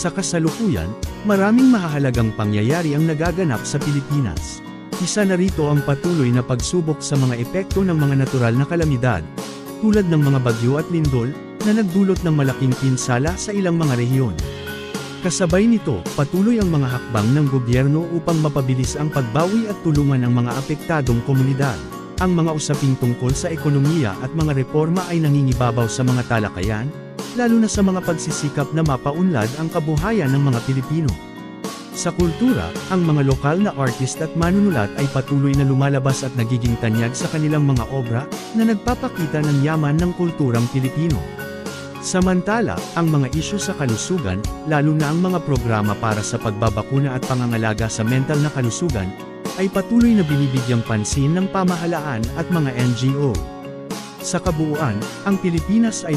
Sa kasalukuyan, maraming mahahalagang pangyayari ang nagaganap sa Pilipinas. Isa na rito ang patuloy na pagsubok sa mga epekto ng mga natural na kalamidad, tulad ng mga bagyo at lindol, na nagdulot ng malaking pinsala sa ilang mga rehiyon. Kasabay nito, patuloy ang mga hakbang ng gobyerno upang mapabilis ang pagbawi at tulungan ang mga apektadong komunidad. Ang mga usaping tungkol sa ekonomiya at mga reforma ay nangingibabaw sa mga talakayan, lalo na sa mga pagsisikap na mapaunlad ang kabuhayan ng mga Pilipino. Sa kultura, ang mga lokal na artist at manunulat ay patuloy na lumalabas at nagiging tanyag sa kanilang mga obra, na nagpapakita ng yaman ng kulturang Pilipino. Samantala, ang mga isyu sa kalusugan, lalo na ang mga programa para sa pagbabakuna at pangangalaga sa mental na kalusugan, ay patuloy na binibigyang pansin ng pamahalaan at mga NGO. Sa kabuuan, ang Pilipinas ay